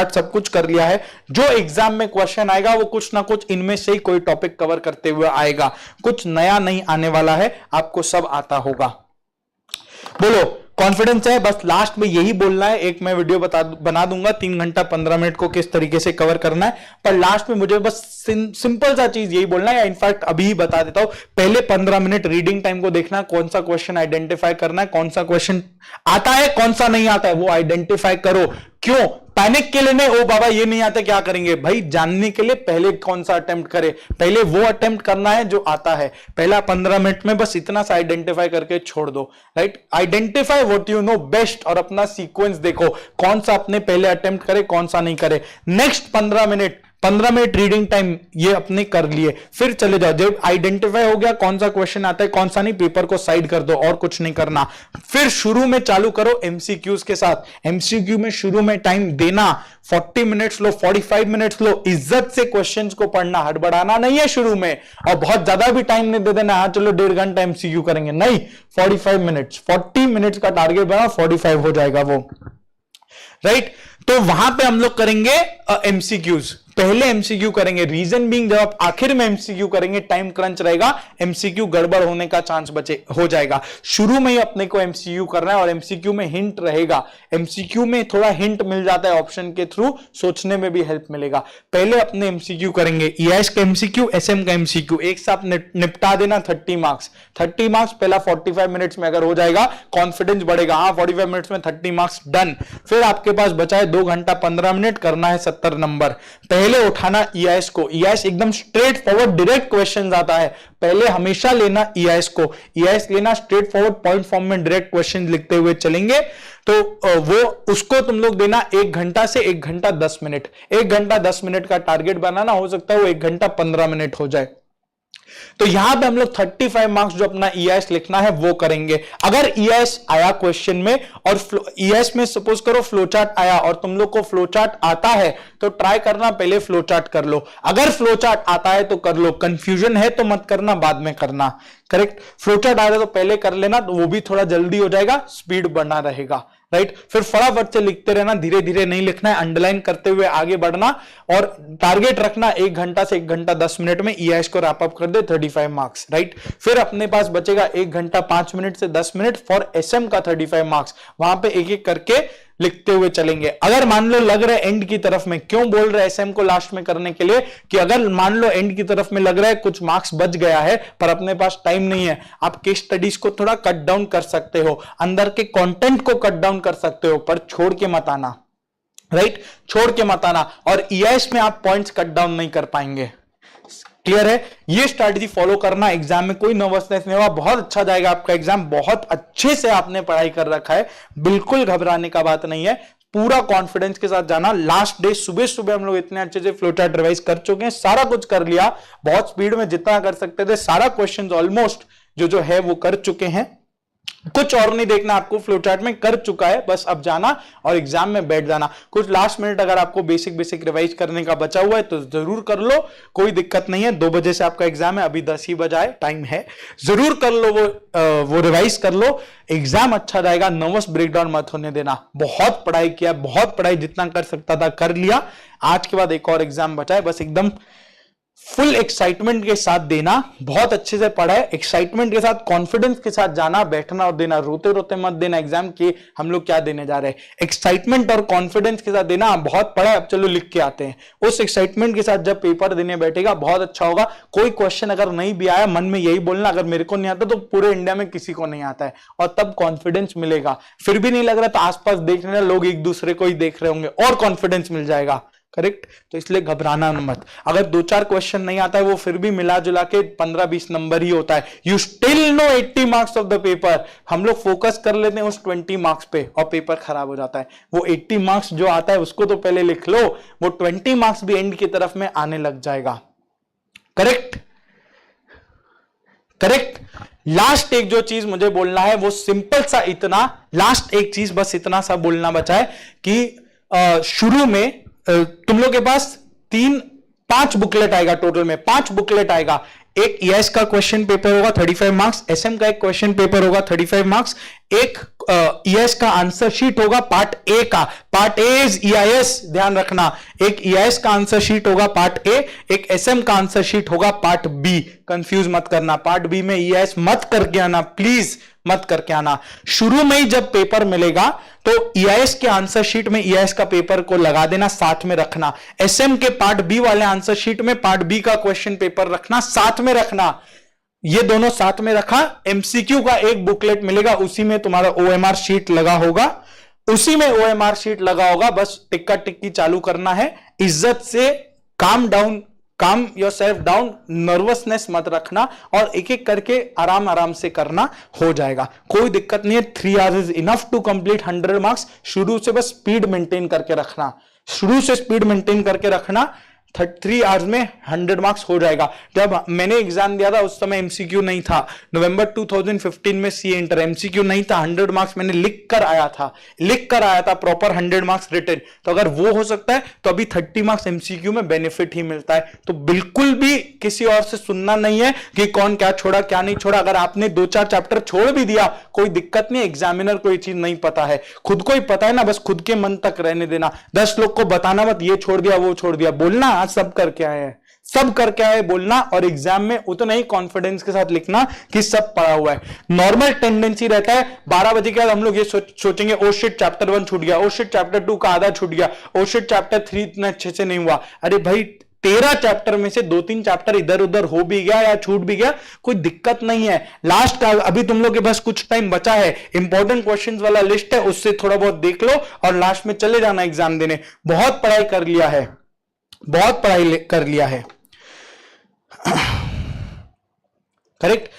सब कुछ कर लिया है। जो एग्जाम में क्वेश्चन आएगा वो कुछ ना कुछ इनमें से ही कोई टॉपिक कवर करते हुए आएगा, कुछ नया नहीं आने वाला है, आपको सब आता होगा। बोलो कॉन्फिडेंस है? बस लास्ट में यही बोलना है। एक मैं वीडियो बना दूंगा 3 घंटा 15 मिनट को किस तरीके से कवर करना है, पर लास्ट में मुझे बस सिंपल सा चीज यही बोलना है, या इनफैक्ट अभी ही बता देता हूं। पहले 15 मिनट रीडिंग टाइम को देखना, कौन सा क्वेश्चन आइडेंटिफाई करना है, कौन सा क्वेश्चन आता है कौन सा नहीं आता है वो आइडेंटिफाई करो। क्यों? पैनिक के लिए नहीं, ओ बाबा ये नहीं आता क्या करेंगे, भाई जानने के लिए पहले कौन सा अटेम्प्ट करे, पहले वो अटेम्प्ट करना है जो आता है। पहला 15 मिनट में बस इतना सा आइडेंटिफाई करके छोड़ दो, right. Identify what you know best और अपना सीक्वेंस देखो, कौन सा अपने पहले अटेम्प्ट करे कौन सा नहीं करे। नेक्स्ट 15 मिनट रीडिंग टाइम ये अपने कर लिए, फिर चले जाओ। जब आइडेंटिफाई हो गया कौन सा क्वेश्चन आता है कौन सा नहीं, पेपर को साइड कर दो और कुछ नहीं करना। फिर शुरू में चालू करो एमसीक्यूज के साथ। एमसीक्यू में शुरू में टाइम देना, 40 मिनट्स लो, 45 मिनट्स लो, इज्जत से क्वेश्चंस को पढ़ना, हड़बड़ाना नहीं है शुरू में, और बहुत ज्यादा भी टाइम नहीं दे देना, हाँ चलो 1.5 घंटा एमसीक्यू करेंगे, नहीं, 45 मिनट्स, 40 मिनट्स का टारगेट बना, 45 हो जाएगा वो, राइट। तो वहां पे हम लोग करेंगे एमसीक्यूज, पहले एमसीक्यू करेंगे। रीजन बीइंग, जब आप आखिर में एमसीक्यू करेंगे टाइम क्रंच रहेगा, एमसीक्यू गड़बड़ होने का चांस हो जाएगा। शुरू में ही अपने को एमसीक्यू करना है, और एमसीक्यू में हिंट रहेगा। एमसीक्यू में थोड़ा हिंट मिल जाता है ऑप्शन के थ्रू, सोचने में भी हेल्प मिलेगा। पहले अपने एमसीक्यू करेंगे, ईआईएस का एमसीक्यू, एसएम का एमसीक्यू एक साथ निपटा देना। 30 मार्क्स पहला 45 मिनट्स में अगर हो जाएगा, कॉन्फिडेंस बढ़ेगा, हाँ 45 मिनट्स में 30 मार्क्स डन। फिर आपके पास बचा है 2 घंटा 15 मिनट, करना है 70 नंबर। पहले उठाना ईआईएस को, ईआईएस एकदम स्ट्रेट फॉरवर्ड डायरेक्ट क्वेश्चन आता है, पहले हमेशा लेना ईआईएस को, ईआईएस लेना स्ट्रेट फॉरवर्ड पॉइंट फॉर्म में डायरेक्ट क्वेश्चन लिखते हुए चलेंगे। तो वो उसको तुम लोग देना 1 घंटा से 1 घंटा 10 मिनट, 1 घंटा 10 मिनट का टारगेट बनाना, हो सकता है वो 1 घंटा 15 मिनट हो जाए। तो यहां पे हम लोग 35 मार्क्स जो अपना ईआईएस लिखना है वो करेंगे। अगर ईआईएस आया क्वेश्चन में, और ईआईएस में सपोज करो फ्लो चार्ट आया और तुम लोग को फ्लो चार्ट आता है, तो ट्राई करना पहले फ्लो चार्ट कर लो। अगर फ्लो चार्ट आता है तो कर लो, कंफ्यूजन है तो मत करना, बाद में करना, करेक्ट। फ्लो चार्ट आ रहा है तो पहले कर लेना, तो वो भी थोड़ा जल्दी हो जाएगा, स्पीड बढ़ना रहेगा, राइट। फिर फटाफट से लिखते रहना, धीरे धीरे नहीं लिखना है, अंडरलाइन करते हुए आगे बढ़ना, और टारगेट रखना 1 घंटा से 1 घंटा 10 मिनट में ईआईएस को रैप अप कर दे 35 मार्क्स, राइट। फिर अपने पास बचेगा 1 घंटा 5 मिनट से 10 मिनट फॉर एसएम का 35 मार्क्स, वहां पे एक एक करके लिखते हुए चलेंगे। अगर मान लो लग रहा है एंड की तरफ में, क्यों बोल रहे हैं एसएम को लास्ट में करने के लिए, कि अगर मान लो एंड की तरफ में लग रहा है कुछ मार्क्स बच गया है पर अपने पास टाइम नहीं है, आप केस स्टडीज को थोड़ा कट डाउन कर सकते हो, अंदर के कंटेंट को कट डाउन कर सकते हो, पर छोड़ के मत आना, राइट, छोड़ के मत आना। और ईआईएस में आप पॉइंट्स कट डाउन नहीं कर पाएंगे, क्लियर है। ये स्ट्रैटेजी फॉलो करना, एग्जाम में कोई नर्वसनेस नहीं होगा, बहुत अच्छा जाएगा आपका एग्जाम। बहुत अच्छे से आपने पढ़ाई कर रखा है, बिल्कुल घबराने का बात नहीं है, पूरा कॉन्फिडेंस के साथ जाना। लास्ट डे सुबह सुबह हम लोग इतने अच्छे से फ्लो चार्ट रिवाइज कर चुके हैं, सारा कुछ कर लिया, बहुत स्पीड में जितना कर सकते थे, सारा क्वेश्चन ऑलमोस्ट जो है वो कर चुके हैं। कुछ और नहीं देखना आपको, फ्लो चार्ट में कर चुका है, बस अब जाना और एग्जाम में बैठ जाना। कुछ लास्ट मिनट अगर आपको बेसिक रिवाइज करने का बचा हुआ है तो जरूर कर लो, कोई दिक्कत नहीं है। 2 बजे से आपका एग्जाम है, अभी 10 ही बजा है, टाइम है, जरूर कर लो, वो रिवाइज कर लो, एग्जाम अच्छा जाएगा। नर्वस ब्रेकडाउन मत होने देना। बहुत पढ़ाई किया, बहुत पढ़ाई जितना कर सकता था कर लिया, आज के बाद एक और एग्जाम बचा है, बस एकदम फुल एक्साइटमेंट के साथ देना। बहुत अच्छे से पढ़ा है, एक्साइटमेंट के साथ, कॉन्फिडेंस के साथ जाना, बैठना और देना, रोते रोते मत देना एग्जाम की हम लोग क्या देने जा रहे हैं। एक्साइटमेंट और कॉन्फिडेंस के साथ देना। बहुत पढ़ा है, अब चलो लिख के आते हैं। उस एक्साइटमेंट के साथ जब पेपर देने बैठेगा बहुत अच्छा होगा। कोई क्वेश्चन अगर नहीं भी आया, मन में यही बोलना, अगर मेरे को नहीं आता तो पूरे इंडिया में किसी को नहीं आता है, और तब कॉन्फिडेंस मिलेगा। फिर भी नहीं लग रहा तो आसपास देख लेना, लोग एक दूसरे को ही देख रहे होंगे और कॉन्फिडेंस मिल जाएगा, करेक्ट। तो इसलिए घबराना मत। अगर 2-4 क्वेश्चन नहीं आता है, वो फिर भी मिला जुला के 15-20 नंबर ही होता है। You still know 80 marks of the paper. हम लोग फोकस कर लेते हैं उस 20 मार्क्स पे और पेपर खराब हो जाता है। वो 80 मार्क्स जो आता है उसको तो पहले लिख लो, वो 20 मार्क्स भी एंड की तरफ में आने लग जाएगा, करेक्ट, करेक्ट। लास्ट एक जो चीज मुझे बोलना है वो सिंपल सा, इतना लास्ट एक चीज बस इतना सा बोलना बचा है कि शुरू में तुम लोग के पास 5 बुकलेट आएगा, टोटल में 5 बुकलेट आएगा। एक ईआईएस का क्वेश्चन पेपर होगा 35 मार्क्स, एसएम का एक क्वेश्चन पेपर होगा 35 मार्क्स, एक ईआईएस का आंसर शीट होगा पार्ट ए का, पार्ट ए इज ईआईएस, ध्यान रखना, एक ईआईएस का आंसर शीट होगा पार्ट ए, एक एसएम का आंसर शीट होगा पार्ट बी। कंफ्यूज मत करना, पार्ट बी में ईआईएस मत करके आना, प्लीज मत करके आना। शुरू में ही जब पेपर मिलेगा तो ईआईएस के आंसर शीट में ईआईएस का पेपर को लगा देना, साथ में रखना। एसएम के पार्ट बी वाले आंसर शीट में पार्ट बी का क्वेश्चन पेपर रखना, साथ में रखना। ये दोनों साथ में रखा। एमसीक्यू का एक बुकलेट मिलेगा, उसी में तुम्हारा ओएमआर शीट लगा होगा, उसी में ओएमआर शीट लगा होगा, बस टिक्का टिक्की चालू करना है। इज्जत से काम डाउन, काम योरसेल्फ डाउन, नर्वसनेस मत रखना और एक एक करके आराम आराम से करना, हो जाएगा, कोई दिक्कत नहीं है। 3 hours is enough to complete 100 marks. शुरू से बस स्पीड मेंटेन करके रखना, शुरू से स्पीड मेंटेन करके रखना, 3 आवर्स में 100 मार्क्स हो जाएगा। जब मैंने एग्जाम दिया था उस समय एमसीक्यू नहीं था, नवंबर 2015 में सीए इंटर, एमसीक्यू नहीं था, 100 मार्क्स मैंने लिख कर आया था प्रॉपर 100 मार्क्स रिटन। तो अगर वो हो सकता है तो अभी 30 मार्क्स एमसीक्यू में बेनिफिट ही मिलता है। तो बिल्कुल भी किसी और से सुनना नहीं है कि कौन क्या छोड़ा क्या नहीं छोड़ा। अगर आपने 2-4 चैप्टर छोड़ भी दिया कोई दिक्कत नहीं, एग्जामिनर को ये चीज नहीं पता है, खुद को ही पता है ना, बस खुद के मन तक रहने देना। 10 लोग को बताना मत, ये छोड़ दिया वो छोड़ दिया, बोलना आज सब करके आए हैं, सब करके आए बोलना, और एग्जाम में उतना ही कॉन्फिडेंस के साथ लिखना कि सब पढ़ा हुआ है। नॉर्मल टेंडेंसी रहता है 12 बजे के बाद हम लोग ये सोचेंगे ओ शिट चैप्टर 1 छूट गया, ओ शिट चैप्टर 2 का आधा छूट गया, ओ शिट चैप्टर 3 इतना अच्छे से नहीं हुआ। अरे भाई 13 चैप्टर में से 2-3 चैप्टर इधर उधर हो भी गया या छूट भी गया, कोई दिक्कत नहीं है। लास्ट का अभी तुम लोग के पास कुछ टाइम बचा है, इंपॉर्टेंट क्वेश्चंस वाला लिस्ट है, उससे थोड़ा बहुत देख लो और लास्ट में चले जाना एग्जाम देने। बहुत पढ़ाई कर लिया है, बहुत पढ़ाई कर लिया है, करेक्ट।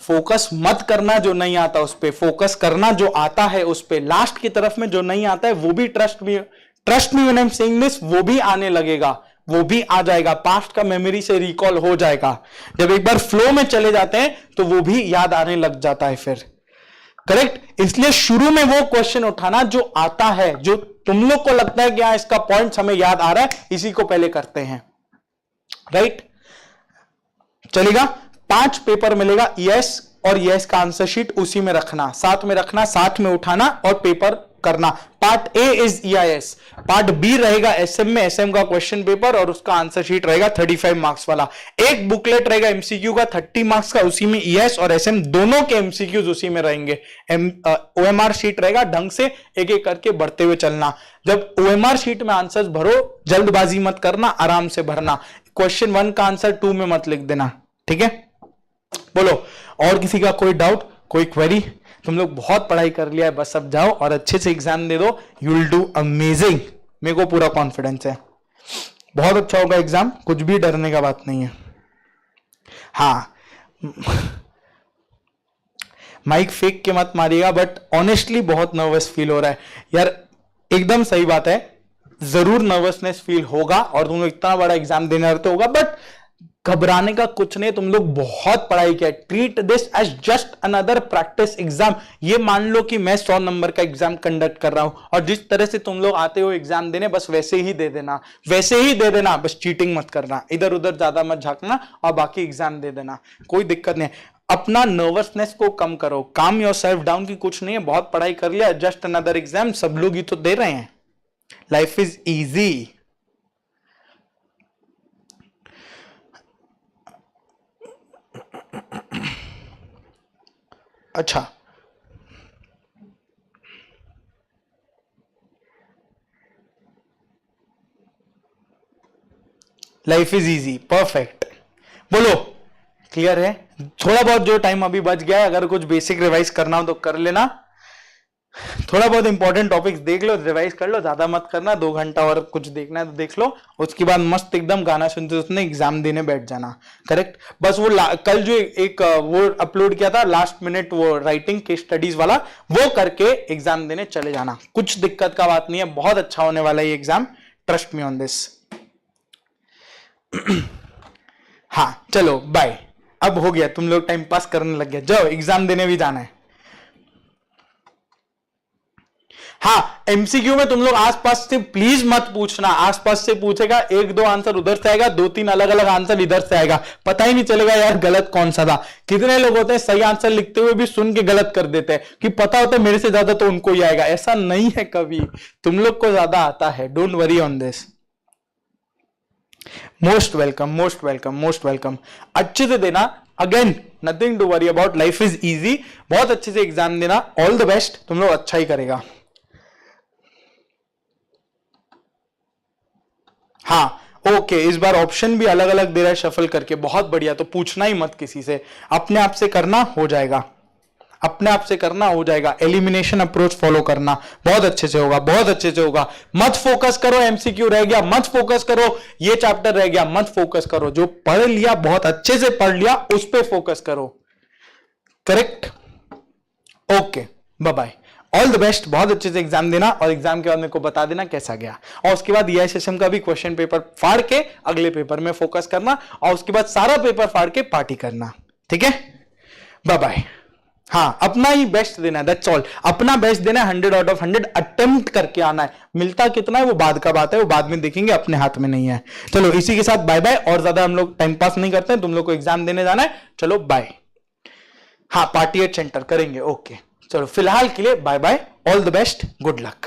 फोकस मत करना जो नहीं आता उस पे, फोकस करना जो आता है उस पे। लास्ट की तरफ में जो नहीं आता है वो भी trust me when I am saying this, वो भी आने लगेगा, वो भी आ जाएगा, पास्ट का मेमोरी से रिकॉल हो जाएगा। जब एक बार फ्लो में चले जाते हैं तो वो भी याद आने लग जाता है फिर, करेक्ट। इसलिए शुरू में वो क्वेश्चन उठाना जो आता है, जो तुम लोग को लगता है कि हाँ इसका पॉइंट हमें याद आ रहा है, इसी को पहले करते हैं, राइट। चलेगा। 5 पेपर मिलेगा, ईएस और ईएस का आंसर शीट उसी में रखना, साथ में रखना, साथ में उठाना और पेपर करना। Part A is EIS, part B रहेगा एसएम में, एसएम का क्वेश्चन पेपर और उसका आंसर शीट रहेगा 35 मार्क्स वाला। एक बुकलेट रहेगा एमसीक्यू का 30 मार्क्स का, उसी में ईएस और एसएम दोनों के एमसीक्यूज उसी में रहेंगे। ओएमआर शीट रहेगा, ढंग से एक एक करके बढ़ते हुए चलना। जब ओएमआर शीट में आंसर्स भरो, जल्दबाजी मत करना, आराम से भरना। क्वेश्चन 1 का आंसर 2 में मत लिख देना, ठीक है। बोलो, और किसी का कोई डाउट, कोई क्वेरी? तुम लोग बहुत पढ़ाई कर लिया है, बस अब जाओ और अच्छे से एग्जाम दे दो, यू विल डू अमेजिंग। मेरे को पूरा कॉन्फिडेंस है, बहुत अच्छा होगा एग्जाम, कुछ भी डरने का बात नहीं है। हाँ, माइक फेंक के मत मारिएगा, बट ऑनेस्टली बहुत नर्वस फील हो रहा है यार। एकदम सही बात है, जरूर नर्वसनेस फील होगा और तुम लोग इतना बड़ा एग्जाम देने रहते होगा, बट घबराने का कुछ नहीं। तुम लोग बहुत पढ़ाई किया, treat this as just another practice exam. ये मान लो कि मैं 100 नंबर का एग्जाम कंडक्ट कर रहा हूं और जिस तरह से तुम लोग आते हो एग्जाम देने, बस वैसे ही दे देना, वैसे ही दे देना, बस चीटिंग मत करना, इधर उधर ज्यादा मत झांकना और बाकी एग्जाम दे देना, कोई दिक्कत नहीं। अपना नर्वसनेस को कम करो, काम योरसेल्फ डाउन की कुछ नहीं है, बहुत पढ़ाई कर लिया, जस्ट अनदर एग्जाम, सब लोग ही तो दे रहे हैं, लाइफ इज इजी। अच्छा, लाइफ इज इजी, परफेक्ट। बोलो, क्लियर है? थोड़ा बहुत जो टाइम अभी बच गया है, अगर कुछ बेसिक रिवाइज करना हो तो कर लेना, थोड़ा बहुत इंपॉर्टेंट टॉपिक्स देख लो, रिवाइज कर लो, ज्यादा मत करना। 2 घंटा और कुछ देखना है तो देख लो, उसके बाद मस्त एकदम गाना सुनते सुनते एग्जाम देने बैठ जाना, करेक्ट। बस वो कल जो एक वो अपलोड किया था लास्ट मिनट, वो राइटिंग के स्टडीज वाला, वो करके एग्जाम देने चले जाना, कुछ दिक्कत का बात नहीं है, बहुत अच्छा होने वाला है ये exam, trust me on this. हाँ चलो बाय, अब हो गया, तुम लोग टाइम पास करने लग गया, जाओ एग्जाम देने भी जाना है। हाँ, एमसीक्यू में तुम लोग आसपास से प्लीज मत पूछना, आसपास से पूछेगा, एक दो आंसर उधर से आएगा, दो तीन अलग अलग आंसर इधर से आएगा, पता ही नहीं चलेगा यार गलत कौन सा था। कितने लोग होते हैं सही आंसर लिखते हुए भी सुन के गलत कर देते हैं कि पता होता है मेरे से ज्यादा तो उनको ही आएगा। ऐसा नहीं है कभी, तुम लोग को ज्यादा आता है, don't worry on this. Most welcome, most welcome, most welcome. अच्छे से देना, again nothing to worry about, life is easy. बहुत अच्छे से एग्जाम देना, ऑल द बेस्ट, तुम लोग अच्छा ही करेगा। हाँ ओके, इस बार ऑप्शन भी अलग अलग दे रहा है शफल करके, बहुत बढ़िया। तो पूछना ही मत किसी से, अपने आप से करना, हो जाएगा, अपने आप से करना, हो जाएगा। एलिमिनेशन अप्रोच फॉलो करना, बहुत अच्छे से होगा, बहुत अच्छे से होगा। मत फोकस करो एमसीक्यू रह गया, मत फोकस करो ये चैप्टर रह गया, मत फोकस करो। जो पढ़ लिया, बहुत अच्छे से पढ़ लिया, उस पर फोकस करो। Correct, okay, bye bye, all the best. बहुत अच्छे से एग्जाम देना और एग्जाम के बाद मेरे को बता देना कैसा गया। और उसके बाद EISSM का भी क्वेश्चन पेपर फाड़ के अगले पेपर में फोकस करना, और उसके बाद सारा पेपर फाड़ के पार्टी करना, ठीक है? Bye bye. हाँ, अपना ही बेस्ट देना है, दैट्स ऑल। अपना बेस्ट देना है, 100 आउट ऑफ 100 अटेम्प्ट करके आना है। मिलता कितना है वो बाद का बात है, वो बाद में देखेंगे, अपने हाथ में नहीं है। चलो इसी के साथ बाय बाय, और ज्यादा हम लोग टाइम पास नहीं करते हैं, तुम लोग को एग्जाम देने जाना है, चलो बाय। हाँ, पार्टी एट सेंटर करेंगे, ओके। चलो फिलहाल के लिए bye bye, all the best, good luck.